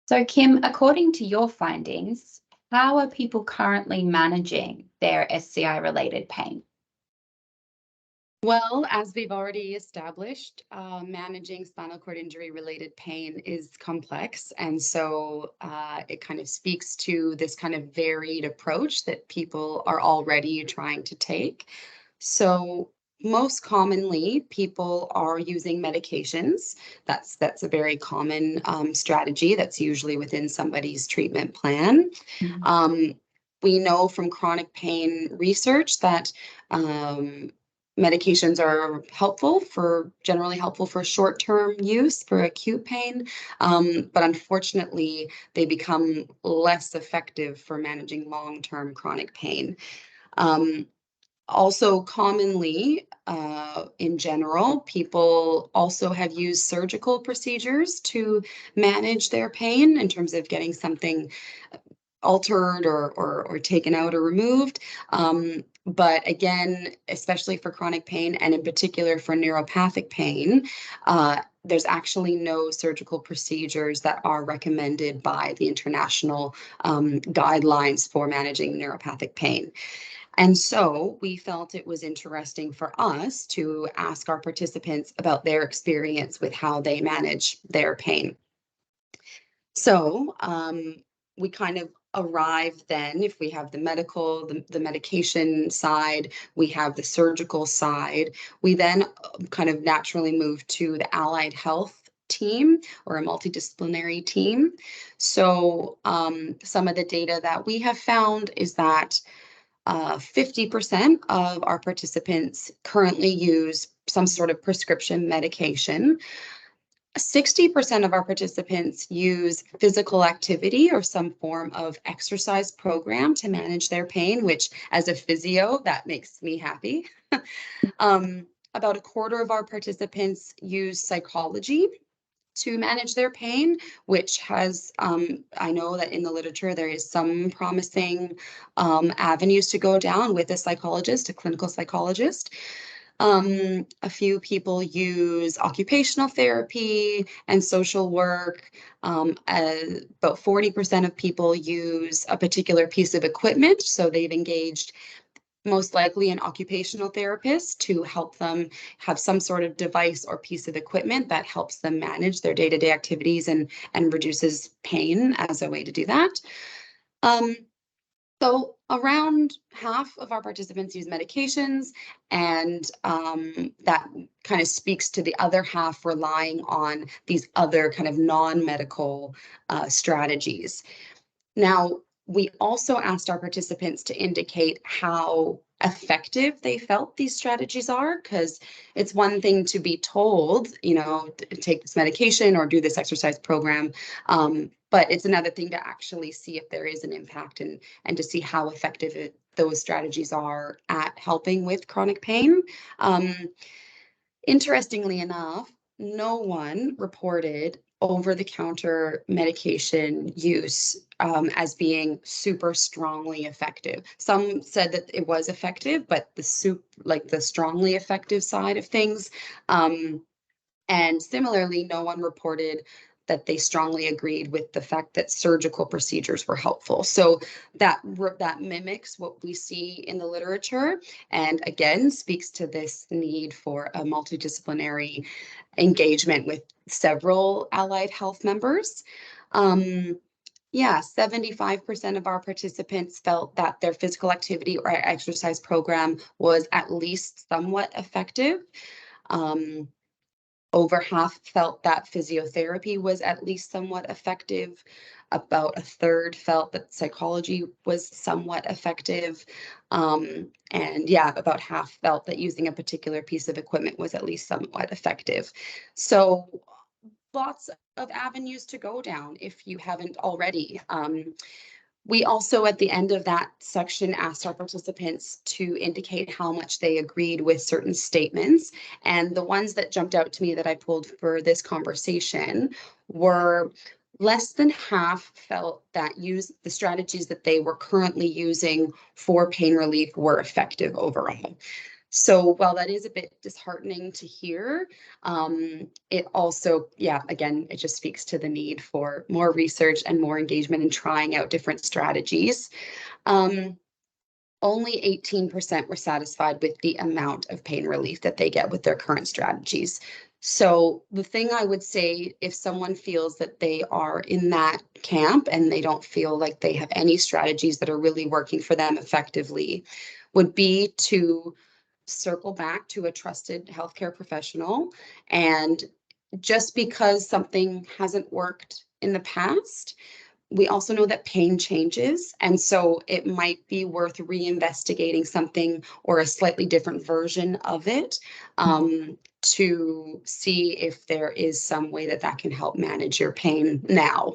So, Kim, according to your findings, how are people currently managing their SCI-related pain? Well, as we've already established, managing spinal cord injury related pain is complex. And so it kind of speaks to this kind of varied approach that people are already trying to take. So most commonly, people are using medications. That's a very common strategy that's usually within somebody's treatment plan. Mhm. Um, we know from chronic pain research that medications are generally helpful for short-term use for acute pain, but unfortunately, they become less effective for managing long-term chronic pain. Um, Also, commonly, in general, people also have used surgical procedures to manage their pain in terms of getting something altered or taken out or removed. But again, especially for chronic pain and in particular for neuropathic pain, there's actually no surgical procedures that are recommended by the international guidelines for managing neuropathic pain. And so we felt it was interesting for us to ask our participants about their experience with how they manage their pain. So we kind of arrive then, if we have the medical, the medication side, we have the surgical side, we then kind of naturally move to the allied health team or a multidisciplinary team. So some of the data that we have found is that 50% of our participants currently use some sort of prescription medication. 60% of our participants use physical activity or some form of exercise program to manage their pain, which as a physio, that makes me happy. About a quarter of our participants use psychology to manage their pain, which has, I know that in the literature, there is some promising avenues to go down with a psychologist, a clinical psychologist. A few people use occupational therapy and social work. About 40% of people use a particular piece of equipment. So they've engaged most likely an occupational therapist to help them have some sort of device or piece of equipment that helps them manage their day-to-day activities and reduces pain as a way to do that. So around half of our participants use medications, and that kind of speaks to the other half relying on these other kind of non-medical strategies. Now, we also asked our participants to indicate how effective they felt these strategies are, because it's one thing to be told, take this medication or do this exercise program, but it's another thing to actually see if there is an impact and to see how effective those strategies are at helping with chronic pain. Interestingly enough, no one reported over-the-counter medication use as being super strongly effective. Some said that it was effective, but the strongly effective side of things. And similarly, no one reported that they strongly agreed with the fact that surgical procedures were helpful. So that mimics what we see in the literature, and again speaks to this need for a multidisciplinary engagement with several allied health members. Yeah, 75% of our participants felt that their physical activity or exercise program was at least somewhat effective. Over half felt that physiotherapy was at least somewhat effective. About a third felt that psychology was somewhat effective. And yeah, about half felt that using a particular piece of equipment was at least somewhat effective. So lots of avenues to go down if you haven't already. We also, at the end of that section, asked our participants to indicate how much they agreed with certain statements. And the ones that jumped out to me that I pulled for this conversation were less than half felt that the strategies that they were currently using for pain relief were effective overall. So while that is a bit disheartening to hear, it also, yeah, again, it just speaks to the need for more research and more engagement in trying out different strategies. Um, Only 18% were satisfied with the amount of pain relief that they get with their current strategies. So the thing I would say, if someone feels that they are in that camp and they don't feel like they have any strategies that are really working for them effectively, would be to circle back to a trusted healthcare professional. And just because something hasn't worked in the past, we also know that pain changes. And so it might be worth reinvestigating something or a slightly different version of it, to see if there is some way that that can help manage your pain now.